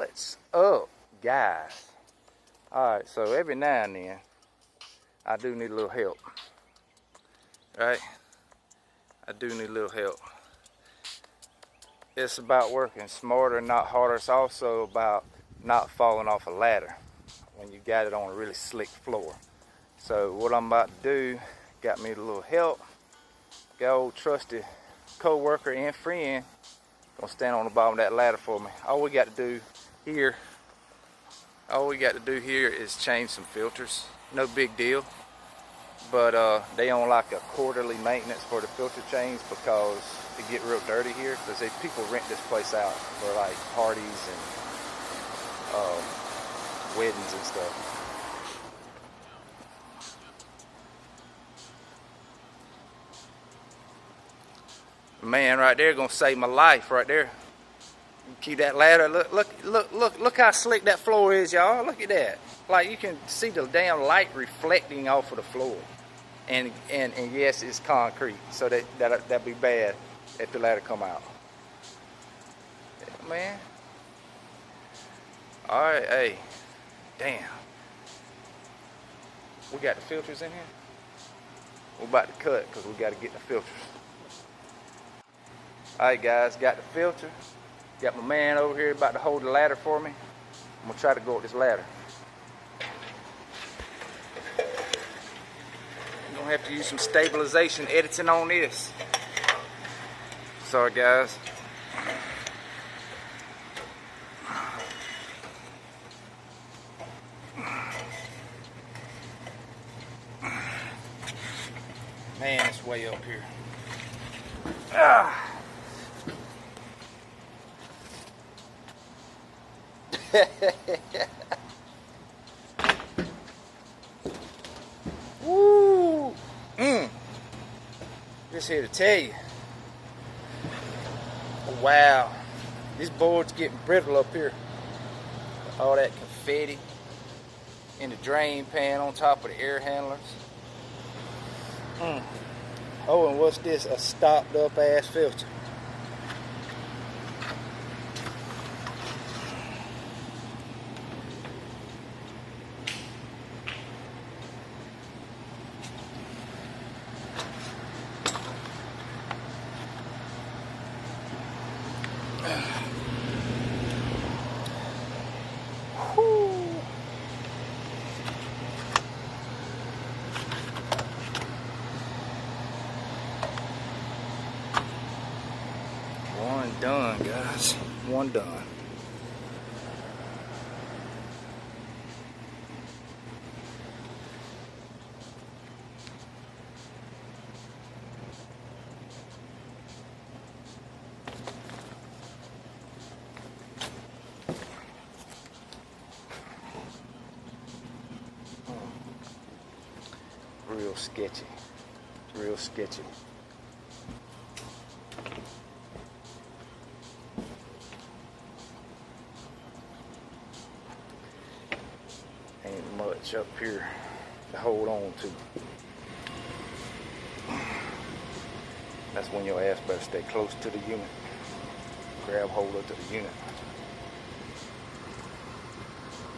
What's up, guys? Alright, so every now and then I do need a little help, right? I do need a little help. It's about working smarter, not harder. It's also about not falling off a ladder when you got it on a really slick floor. So what I'm about to do, got me a little help. Got old trusty co-worker and friend gonna stand on the bottom of that ladder for me. All we got to do here is change some filters. No big deal, but they on like a quarterly maintenance for the filter change because it get real dirty here, because people rent this place out for like parties and weddings and stuff. Man, right there gonna save my life right there. Keep that ladder. Look how slick that floor is, y'all. Look at that. Like, you can see the damn light reflecting off of the floor. And yes, it's concrete, so that'd be bad if the ladder come out. Yeah, man. All right, hey, damn. We got the filters in here. We're about to cut because we got to get the filters. All right, guys, got the filter. Got my man over here about to hold the ladder for me. I'm gonna try to go up this ladder. You're gonna have to use some stabilization editing on this. Sorry, guys. Man, it's way up here. Ah. Woo! Just here to tell you. Wow, this board's getting brittle up here. All that confetti in the drain pan on top of the air handlers. Oh, and what's this? A stopped up ass filter. One done, guys. One done. Real sketchy. Real sketchy. Ain't much up here to hold on to. That's when your ass better stay close to the unit. Grab hold of the unit.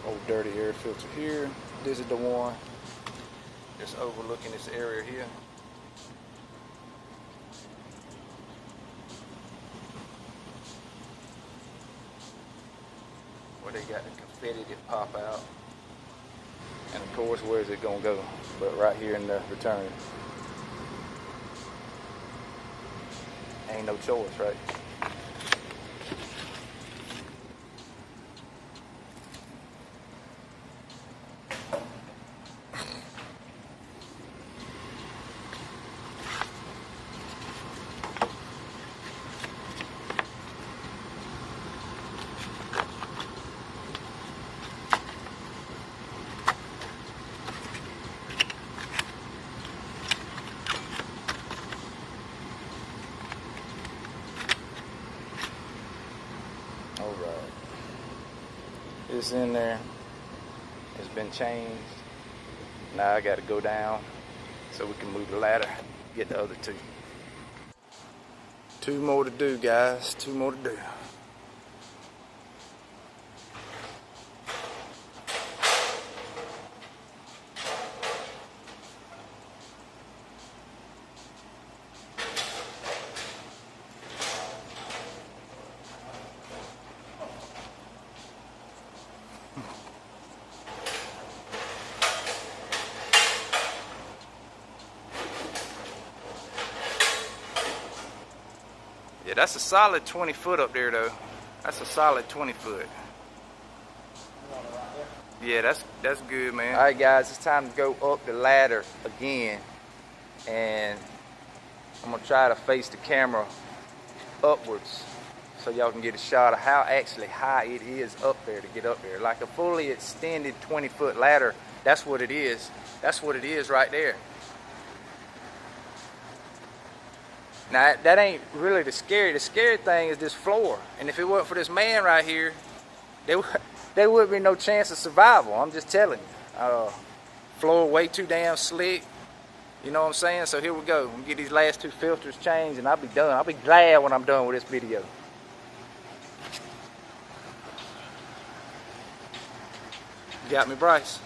Old dirty air filter here. This is the one that's overlooking this area here. Where they got the confetti that pop out. And of course, where is it gonna go? But right here in the return. Ain't no choice, right? Alright. It's in there. It's been changed. Now I gotta go down so we can move the ladder, get the other two. Two more to do, guys. Two more to do. That's a solid 20 foot up there though. That's a solid 20 foot. Yeah, that's good, man. All right, guys, it's time to go up the ladder again, and I'm gonna try to face the camera upwards so y'all can get a shot of how actually high it is up there to get up there. Like a fully extended 20 foot ladder, that's what it is. That's what it is right there. Now, that ain't really the scary thing is this floor. And if it wasn't for this man right here, there would be no chance of survival. I'm just telling you. Floor way too damn slick. You know what I'm saying? So here we go. We get these last 2 filters changed and I'll be done. I'll be glad when I'm done with this video. You got me, Bryce?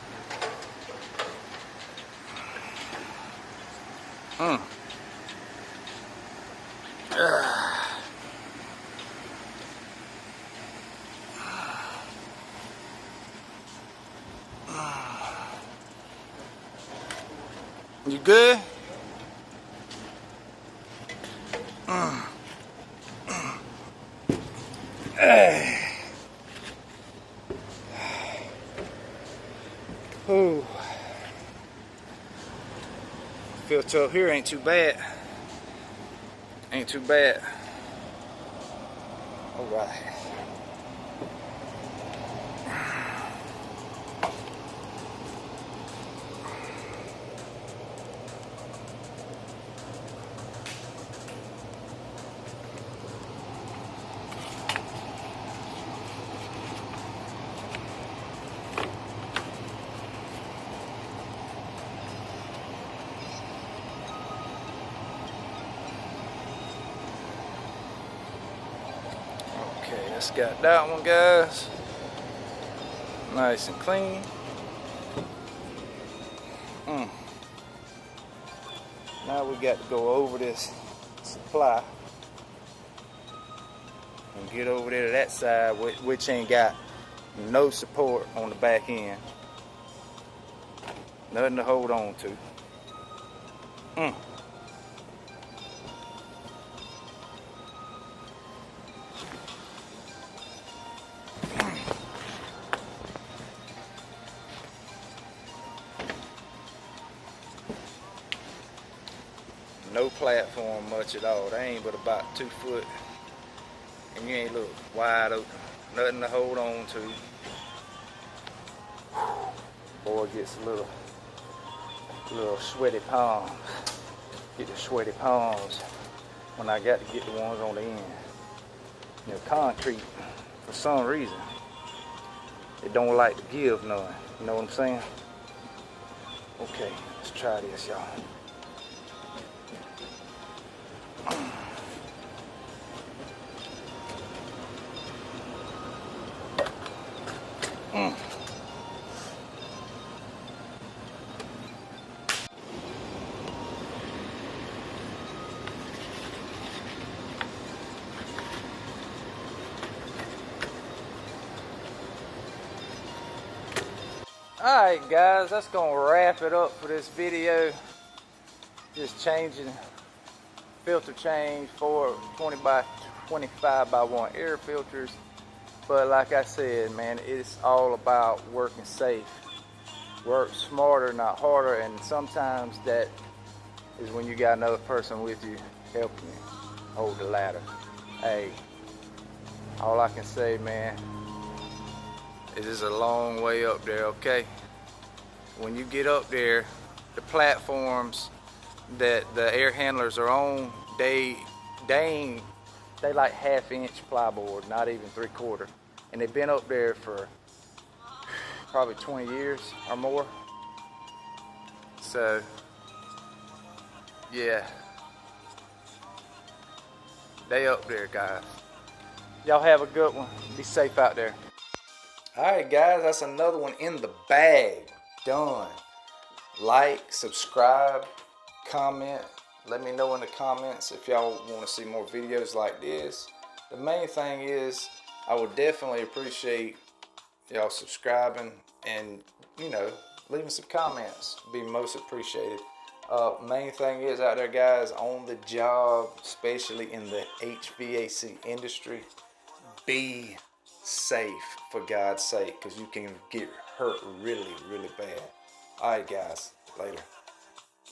You good? Ooh. Filter up here ain't too bad. Ain't too bad. All right. Okay, let's got that one, guys. Nice and clean. Now we got to go over this supply and get over there to that side, which ain't got no support on the back end. Nothing to hold on to. No platform much at all. They ain't but about 2 foot. And you ain't look wide open. Nothing to hold on to. Boy gets a little sweaty palms. Get the sweaty palms when I got to get the ones on the end. You know, concrete, for some reason, it don't like to give none. You know what I'm saying? Okay, let's try this, y'all. Alright guys, that's gonna wrap it up for this video. Just changing filter change for 20 by 25 by 1 air filters. But like I said, man, it's all about working safe. Work smarter, not harder, and sometimes that is when you got another person with you helping you hold the ladder. Hey, all I can say, man, it is a long way up there, okay? When you get up there, the platforms that the air handlers are on, they like 1/2 inch plyboard, not even 3/4. And they've been up there for probably 20 years or more. So, yeah. They up there, guys. Y'all have a good one. Be safe out there. Alright guys, that's another one in the bag. Done. Like, subscribe, comment. Let me know in the comments if y'all want to see more videos like this. The main thing is, I would definitely appreciate y'all subscribing and, you know, leaving some comments. Be most appreciated. Main thing is out there, guys, on the job, especially in the HVAC industry, be safe, for God's sake, because you can get hurt really, really bad. All right, guys, later.